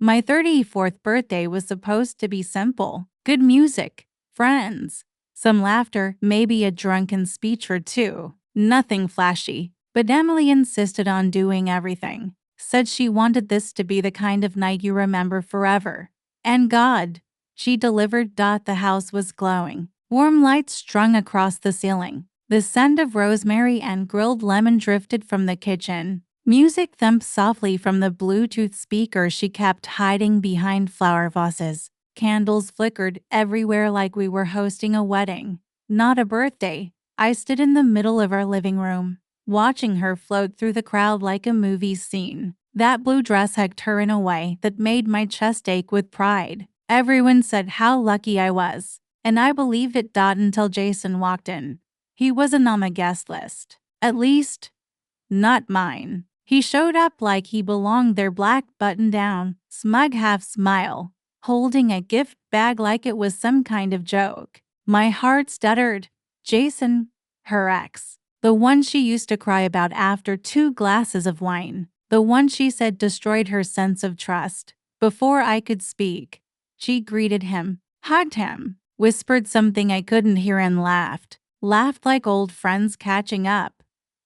My 34th birthday was supposed to be simple. Good music, friends, some laughter, maybe a drunken speech or two. Nothing flashy. But Emily insisted on doing everything. Said she wanted this to be the kind of night you remember forever. And God, she delivered. The house was glowing. Warm lights strung across the ceiling. The scent of rosemary and grilled lemon drifted from the kitchen. Music thumped softly from the Bluetooth speaker she kept hiding behind flower vases. Candles flickered everywhere like we were hosting a wedding, not a birthday. I stood in the middle of our living room, watching her float through the crowd like a movie scene. That blue dress hugged her in a way that made my chest ache with pride. Everyone said how lucky I was, and I believed it. Until Jason walked in. He wasn't on the guest list. At least, not mine. He showed up like he belonged there, black button-down, smug half-smile, holding a gift bag like it was some kind of joke. My heart stuttered. Jason, her ex. The one she used to cry about after 2 glasses of wine. The one she said destroyed her sense of trust. Before I could speak, she greeted him, hugged him, whispered something I couldn't hear and laughed. Laughed like old friends catching up.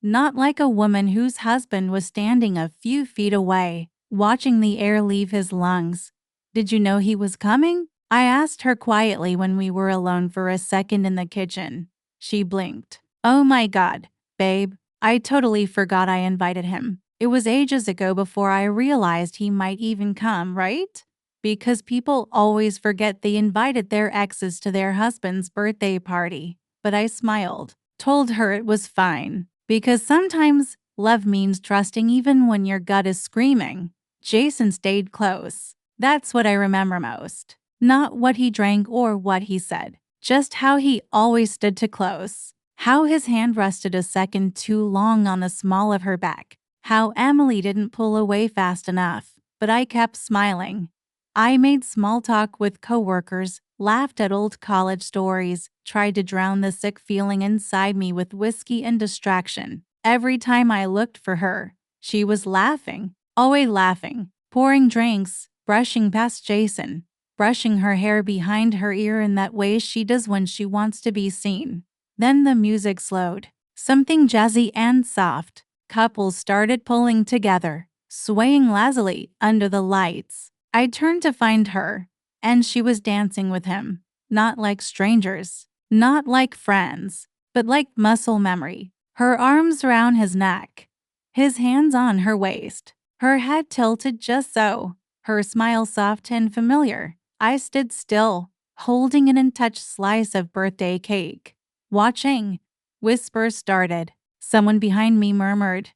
Not like a woman whose husband was standing a few feet away, watching the air leave his lungs. Did you know he was coming? I asked her quietly when we were alone for a second in the kitchen. She blinked. Oh my God, babe, I totally forgot I invited him. It was ages ago before I realized he might even come, right? Because people always forget they invited their exes to their husband's birthday party. But I smiled, told her it was fine. Because sometimes love means trusting even when your gut is screaming. Jason stayed close. That's what I remember most. Not what he drank or what he said. Just how he always stood too close. How his hand rested a second too long on the small of her back. How Emily didn't pull away fast enough. But I kept smiling. I made small talk with coworkers, laughed at old college stories, tried to drown the sick feeling inside me with whiskey and distraction. Every time I looked for her, she was laughing, always laughing, pouring drinks, brushing past Jason, brushing her hair behind her ear in that way she does when she wants to be seen. Then the music slowed, something jazzy and soft. Couples started pulling together, swaying lazily under the lights. I turned to find her, and she was dancing with him, not like strangers, not like friends, but like muscle memory. Her arms around his neck, his hands on her waist, her head tilted just so, her smile soft and familiar. I stood still, holding an untouched slice of birthday cake, watching. Whispers started. Someone behind me murmured,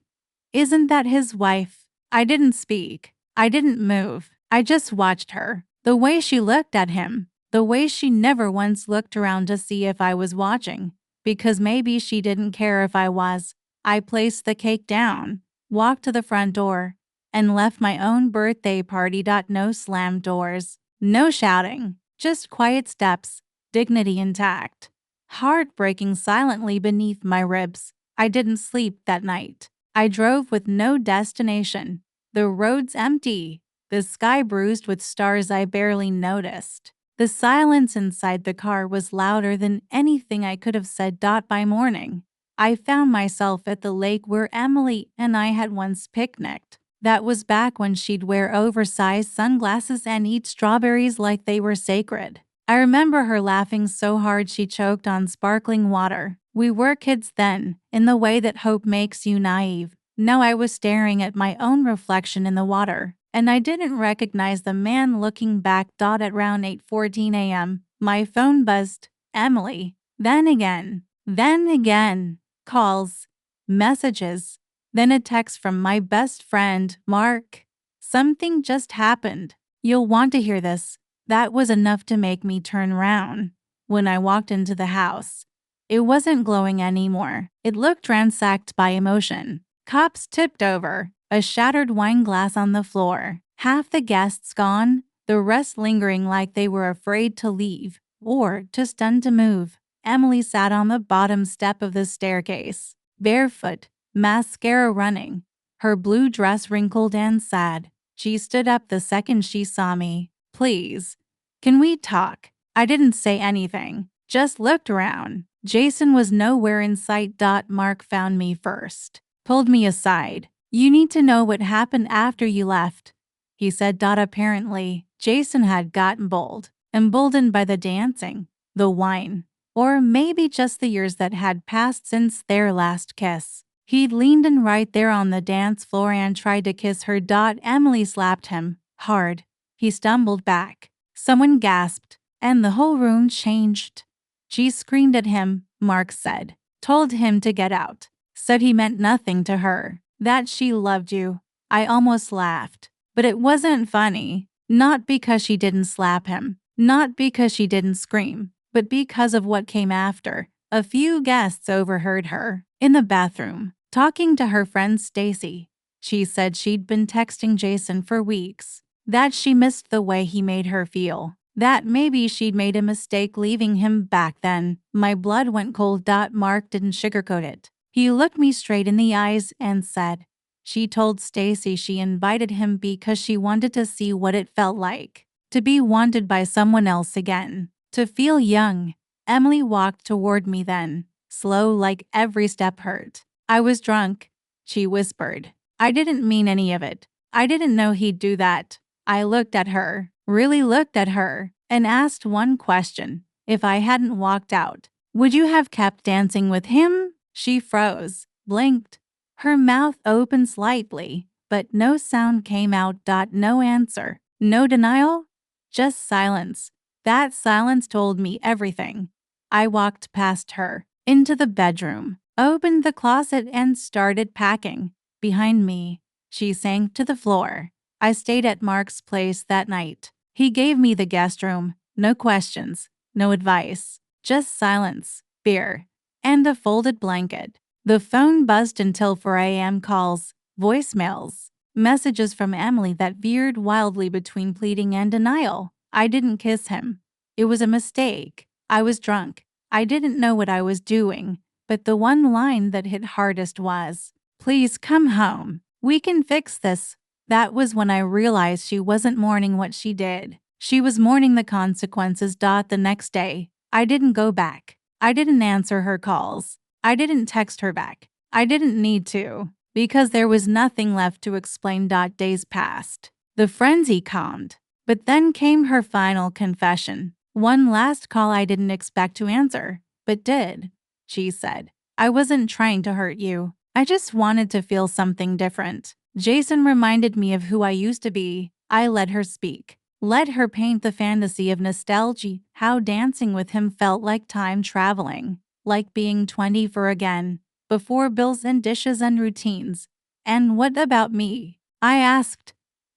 "Isn't that his wife?" I didn't speak. I didn't move. I just watched her. The way she looked at him. The way she never once looked around to see if I was watching. Because maybe she didn't care if I was. I placed the cake down, walked to the front door, and left my own birthday party. No slammed doors. No shouting. Just quiet steps. Dignity intact. Heart breaking silently beneath my ribs. I didn't sleep that night. I drove with no destination. The roads empty. The sky bruised with stars I barely noticed. The silence inside the car was louder than anything I could have said. By morning, I found myself at the lake where Emily and I had once picnicked. That was back when she'd wear oversized sunglasses and eat strawberries like they were sacred. I remember her laughing so hard she choked on sparkling water. We were kids then, in the way that hope makes you naive. Now I was staring at my own reflection in the water. And I didn't recognize the man looking back. At around 8:14 a.m., my phone buzzed. Emily. Then again. Calls, messages, then a text from my best friend, Mark. Something just happened. You'll want to hear this. That was enough to make me turn around. When I walked into the house, it wasn't glowing anymore. It looked ransacked by emotion. Cups tipped over. A shattered wine glass on the floor. Half the guests gone, the rest lingering like they were afraid to leave or too stunned to move. Emily sat on the bottom step of the staircase, barefoot, mascara running, her blue dress wrinkled and sad. She stood up the second she saw me. Please, can we talk? I didn't say anything, just looked around. Jason was nowhere in sight. Mark found me first, pulled me aside. You need to know what happened after you left, he said. Apparently, Jason had gotten bold, emboldened by the dancing, the wine, or maybe just the years that had passed since their last kiss. He'd leaned in right there on the dance floor and tried to kiss her. Emily slapped him hard. He stumbled back. Someone gasped, and the whole room changed. She screamed at him, Mark said, told him to get out, said he meant nothing to her, that she loved you. I almost laughed, but it wasn't funny. Not because she didn't slap him, not because she didn't scream, but because of what came after. A few guests overheard her in the bathroom, talking to her friend Stacy. She said she'd been texting Jason for weeks, that she missed the way he made her feel, that maybe she'd made a mistake leaving him back then. My blood went cold. Mark didn't sugarcoat it. He looked me straight in the eyes and said, she told Stacy she invited him because she wanted to see what it felt like to be wanted by someone else again, to feel young. Emily walked toward me then, slow, like every step hurt. I was drunk, she whispered. I didn't mean any of it. I didn't know he'd do that. I looked at her, really looked at her, and asked one question. If I hadn't walked out, would you have kept dancing with him? She froze, blinked. Her mouth opened slightly, but no sound came out. No answer, no denial, just silence. That silence told me everything. I walked past her, into the bedroom, opened the closet and started packing. Behind me, she sank to the floor. I stayed at Mark's place that night. He gave me the guest room, no questions, no advice, just silence, beer, and a folded blanket. The phone buzzed until 4 a.m. calls, voicemails, messages from Emily that veered wildly between pleading and denial. I didn't kiss him. It was a mistake. I was drunk. I didn't know what I was doing, but the one line that hit hardest was, please come home. We can fix this. That was when I realized she wasn't mourning what she did. She was mourning the consequences. The next day, I didn't go back. I didn't answer her calls. I didn't text her back. I didn't need to, because there was nothing left to explain. Days passed. The frenzy calmed. But then came her final confession. One last call I didn't expect to answer, but did. She said, I wasn't trying to hurt you. I just wanted to feel something different. Jason reminded me of who I used to be. I let her speak. Let her paint the fantasy of nostalgia, how dancing with him felt like time traveling, like being 24 again, before bills and dishes and routines. And what about me? I asked.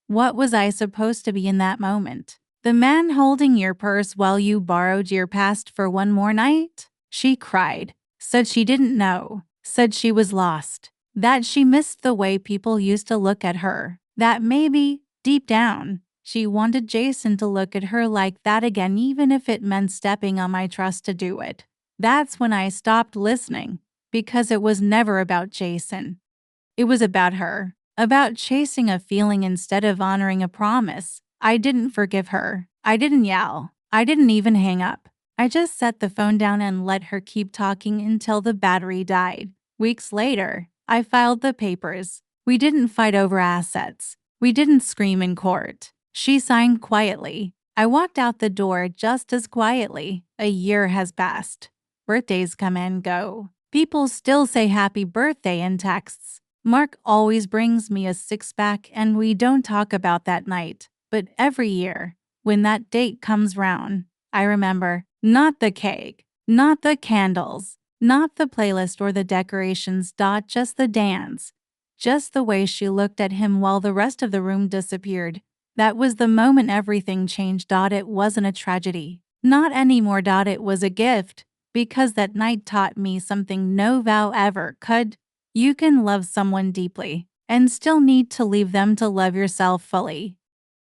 What was I supposed to be in that moment? The man holding your purse while you borrowed your past for one more night? She cried, said she didn't know, said she was lost, that she missed the way people used to look at her, that maybe, deep down, she wanted Jason to look at her like that again, even if it meant stepping on my trust to do it. That's when I stopped listening, because it was never about Jason. It was about her, about chasing a feeling instead of honoring a promise. I didn't forgive her. I didn't yell. I didn't even hang up. I just set the phone down and let her keep talking until the battery died. Weeks later, I filed the papers. We didn't fight over assets. We didn't scream in court. She signed quietly. I walked out the door just as quietly. A year has passed. Birthdays come and go. People still say happy birthday in texts. Mark always brings me a six-pack and we don't talk about that night. But every year, when that date comes round, I remember not the cake, not the candles, not the playlist or the decorations, just the dance, just the way she looked at him while the rest of the room disappeared. That was the moment everything changed. It wasn't a tragedy. Not anymore. It was a gift, because that night taught me something no vow ever could. You can love someone deeply and still need to leave them to love yourself fully.